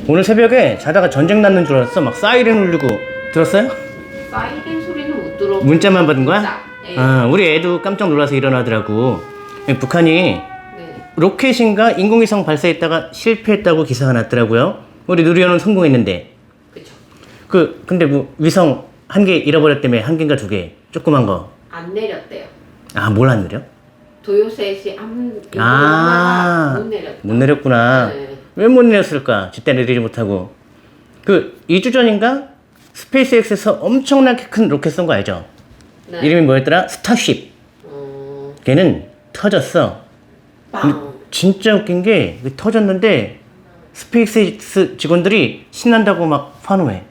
오늘 새벽에 자다가 전쟁 났는 줄 알았어. 막 사이렌 울리고. 들었어요? 사이렌 소리는 못 들어. 문자만 받은 거야? 네. 우리 애도 깜짝 놀라서 일어나더라고. 북한이 네. 로켓인가 인공위성 발사했다가 실패했다고 기사가 났더라고요. 우리 누리호는 성공했는데. 그쵸. 근데 뭐 위성 한 개 잃어버렸다며. 한 개인가 두 개. 조그만 거. 안 내렸대요. 뭘 안 내려? 도요셋이 하나가 못 내렸다. 못 내렸구나. 네. 왜 못 내렸을까? 제때 내리지 못하고. 2주 전인가? 스페이스X에서 엄청나게 큰 로켓 쏜 거 알죠? 네. 이름이 뭐였더라? 스타쉽. 걔는 터졌어. 빵. 진짜 웃긴 게 터졌는데 스페이스X 직원들이 신난다고 막 환호해.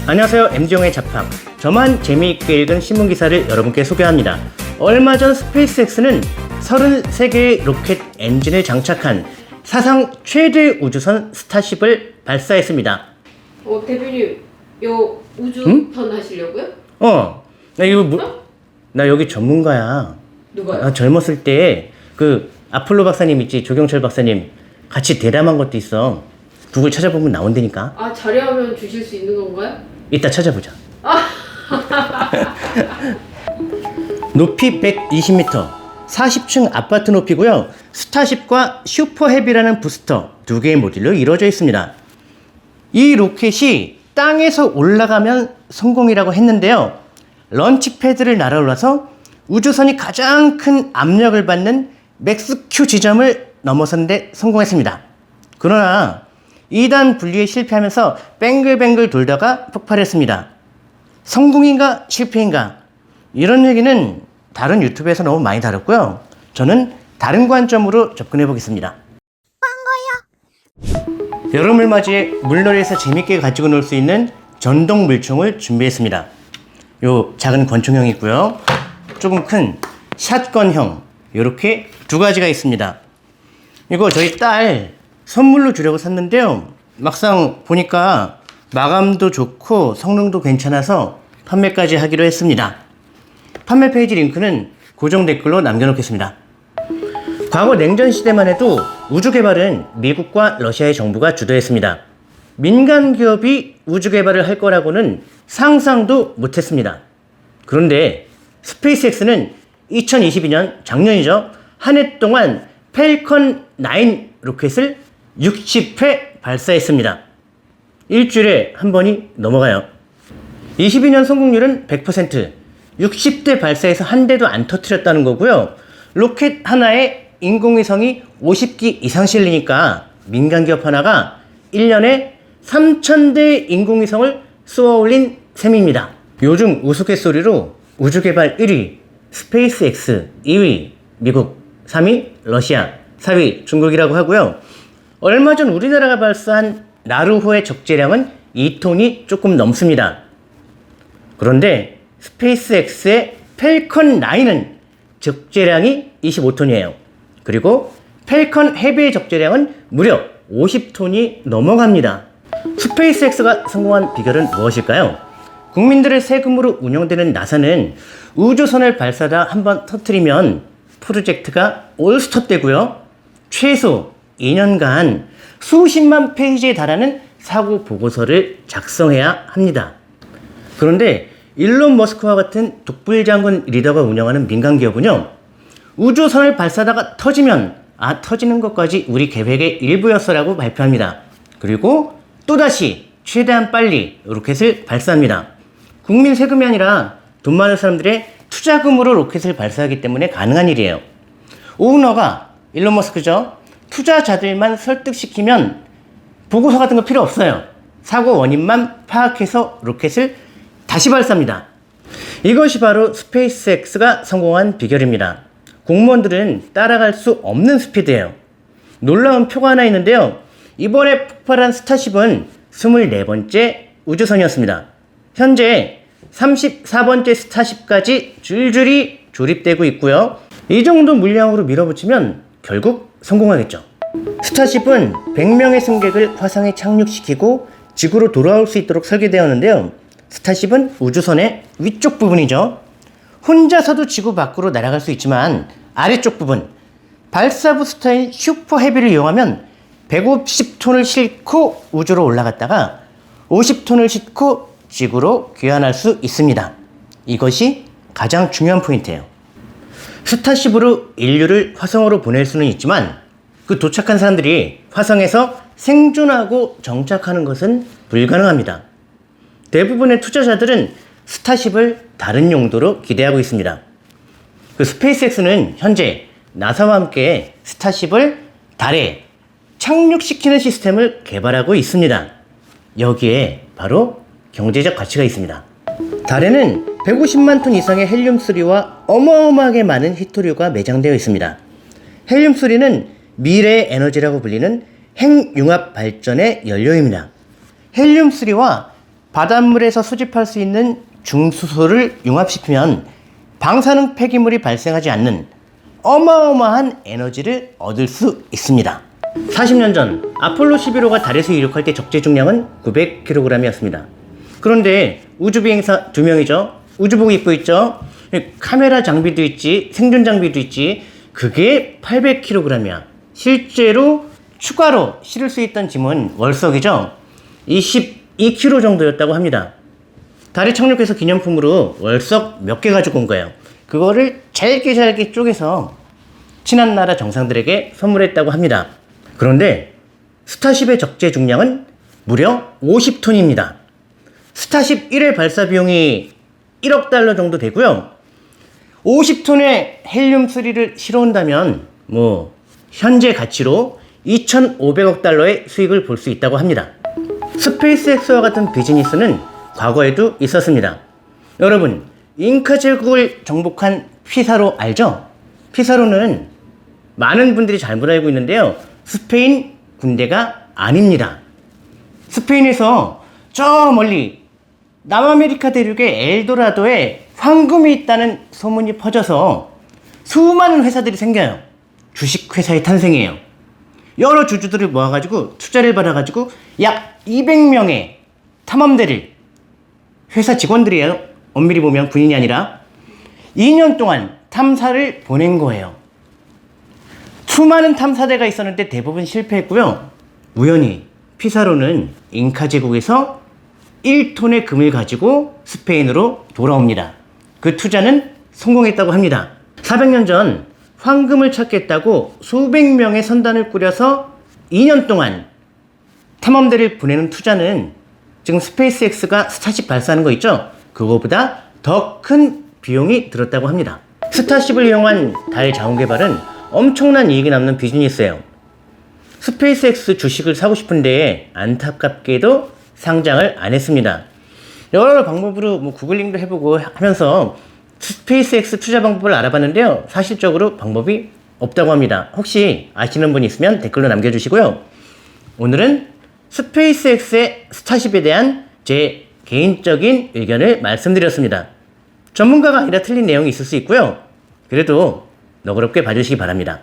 안녕하세요. MD용의 자팡. 저만 재미있게 읽은 신문기사를 여러분께 소개합니다. 얼마 전 스페이스X는 33개의 로켓 엔진을 장착한 사상 최대 우주선 스타쉽을 발사했습니다. 대표님, 요 우주편 하시려고요? 나 여기 전문가야. 누가요? 나 젊었을 때 아폴로 박사님 있지, 조경철 박사님 같이 대담한 것도 있어. 구글 찾아보면 나온다니까. 자료하면 주실 수 있는 건가요? 이따 찾아보자. 높이 120m, 40층 아파트 높이고요. 스타쉽과 슈퍼헤비라는 부스터 두 개의 모듈로 이루어져 있습니다. 이 로켓이 땅에서 올라가면 성공이라고 했는데요. 런치패드를 날아올라서 우주선이 가장 큰 압력을 받는 맥스 Q 지점을 넘어선 데 성공했습니다. 그러나 2단 분리에 실패하면서 뱅글뱅글 돌다가 폭발했습니다. 성공인가 실패인가? 이런 얘기는 다른 유튜브에서 너무 많이 다뤘고요. 저는 다른 관점으로 접근해 보겠습니다. 여름을 맞이해 물놀이에서 재밌게 가지고 놀 수 있는 전동 물총을 준비했습니다. 요 작은 권총형이 있고요. 조금 큰 샷건형, 이렇게 두 가지가 있습니다. 이거 저희 딸 선물로 주려고 샀는데요. 막상 보니까 마감도 좋고 성능도 괜찮아서 판매까지 하기로 했습니다. 판매 페이지 링크는 고정 댓글로 남겨놓겠습니다. 과거 냉전 시대만 해도 우주 개발은 미국과 러시아의 정부가 주도했습니다. 민간 기업이 우주 개발을 할 거라고는 상상도 못했습니다. 그런데 스페이스X는 2022년 작년이죠. 한 해 동안 펠컨 9 로켓을 60회 발사했습니다. 일주일에 한 번이 넘어가요. 22년 성공률은 100%, 60대 발사해서 한 대도 안 터뜨렸다는 거고요. 로켓 하나에 인공위성이 50기 이상 실리니까 민간 기업 하나가 1년에 3,000대의 인공위성을 쏘아 올린 셈입니다. 요즘 우스갯소리로 우주개발 1위 스페이스X, 2위 미국, 3위 러시아, 4위 중국이라고 하고요. 얼마 전 우리나라가 발사한 나루호의 적재량은 2톤이 조금 넘습니다. 그런데 스페이스X의 펠컨 9은 적재량이 25톤이에요. 그리고 펠컨 헤비의 적재량은 무려 50톤이 넘어갑니다. 스페이스X가 성공한 비결은 무엇일까요? 국민들의 세금으로 운영되는 나사는 우주선을 발사다 한번 터뜨리면 프로젝트가 올 스톱되고요. 최소 2년간 수십만 페이지에 달하는 사고 보고서를 작성해야 합니다. 그런데 일론 머스크와 같은 독불장군 리더가 운영하는 민간 기업은요, 우주선을 발사다가 터지면 터지는 것까지 우리 계획의 일부였어라고 발표합니다. 그리고 또다시 최대한 빨리 로켓을 발사합니다. 국민 세금이 아니라 돈 많은 사람들의 투자금으로 로켓을 발사하기 때문에 가능한 일이에요. 오너가 일론 머스크죠. 투자자들만 설득시키면 보고서 같은 거 필요 없어요. 사고 원인만 파악해서 로켓을 다시 발사합니다. 이것이 바로 스페이스X가 성공한 비결입니다. 공무원들은 따라갈 수 없는 스피드예요. 놀라운 표가 하나 있는데요. 이번에 폭발한 스타쉽은 24번째 우주선이었습니다. 현재 34번째 스타쉽까지 줄줄이 조립되고 있고요. 이 정도 물량으로 밀어붙이면 결국 성공하겠죠. 스타쉽은 100명의 승객을 화성에 착륙시키고 지구로 돌아올 수 있도록 설계되었는데요. 스타쉽은 우주선의 위쪽 부분이죠. 혼자서도 지구 밖으로 날아갈 수 있지만 아래쪽 부분, 발사 부스터인 슈퍼 헤비를 이용하면 150톤을 싣고 우주로 올라갔다가 50톤을 싣고 지구로 귀환할 수 있습니다. 이것이 가장 중요한 포인트예요. 스타쉽으로 인류를 화성으로 보낼 수는 있지만 그 도착한 사람들이 화성에서 생존하고 정착하는 것은 불가능합니다. 대부분의 투자자들은 스타쉽을 다른 용도로 기대하고 있습니다. 그 스페이스X는 현재 나사와 함께 스타쉽을 달에 착륙시키는 시스템을 개발하고 있습니다. 여기에 바로 경제적 가치가 있습니다. 달에는 150만 톤 이상의 헬륨3와 어마어마하게 많은 히토류가 매장되어 있습니다. 헬륨3는 미래의 에너지라고 불리는 핵융합 발전의 연료입니다. 헬륨3와 바닷물에서 수집할 수 있는 중수소를 융합시키면 방사능 폐기물이 발생하지 않는 어마어마한 에너지를 얻을 수 있습니다. 40년 전 아폴로 11호가 달에서 이륙할 때 적재 중량은 900kg이었습니다. 그런데 우주비행사 2명이죠. 우주복 입고 있죠. 카메라 장비도 있지, 생존 장비도 있지. 그게 800kg이야. 실제로 추가로 실을 수 있던 짐은 월석이죠. 22kg 정도였다고 합니다. 달에 착륙해서 기념품으로 월석 몇 개 가지고 온 거예요. 그거를 잘게 쪼개서 친한 나라 정상들에게 선물했다고 합니다. 그런데 스타쉽의 적재 중량은 무려 50톤입니다. 스타쉽 1회 발사 비용이 1억 달러 정도 되고요. 50톤의 헬륨3를 실어온다면 현재 가치로 2,500억 달러의 수익을 볼 수 있다고 합니다. 스페이스X와 같은 비즈니스는 과거에도 있었습니다. 여러분, 잉카 제국을 정복한 피사로 알죠? 피사로는 많은 분들이 잘못 알고 있는데요. 스페인 군대가 아닙니다. 스페인에서 저 멀리 남아메리카 대륙의 엘도라도에 황금이 있다는 소문이 퍼져서 수많은 회사들이 생겨요. 주식회사의 탄생이에요. 여러 주주들을 모아가지고 투자를 받아가지고 약 200명의 탐험대를, 회사 직원들이에요. 엄밀히 보면 군인이 아니라 2년 동안 탐사를 보낸 거예요. 수많은 탐사대가 있었는데 대부분 실패했고요. 우연히 피사로는 잉카 제국에서 1톤의 금을 가지고 스페인으로 돌아옵니다. 그 투자는 성공했다고 합니다. 400년 전 황금을 찾겠다고 수백 명의 선단을 꾸려서 2년 동안 탐험대를 보내는 투자는 지금 스페이스X가 스타쉽 발사하는 거 있죠? 그거보다 더 큰 비용이 들었다고 합니다. 스타쉽을 이용한 달 자원 개발은 엄청난 이익이 남는 비즈니스예요. 스페이스X 주식을 사고 싶은데 안타깝게도 상장을 안 했습니다. 여러 방법으로 구글링도 해보고 하면서 스페이스X 투자 방법을 알아봤는데요. 사실적으로 방법이 없다고 합니다. 혹시 아시는 분 있으면 댓글로 남겨주시고요. 오늘은 스페이스X의 스타쉽에 대한 제 개인적인 의견을 말씀드렸습니다. 전문가가 아니라 틀린 내용이 있을 수 있고요. 그래도 너그럽게 봐주시기 바랍니다.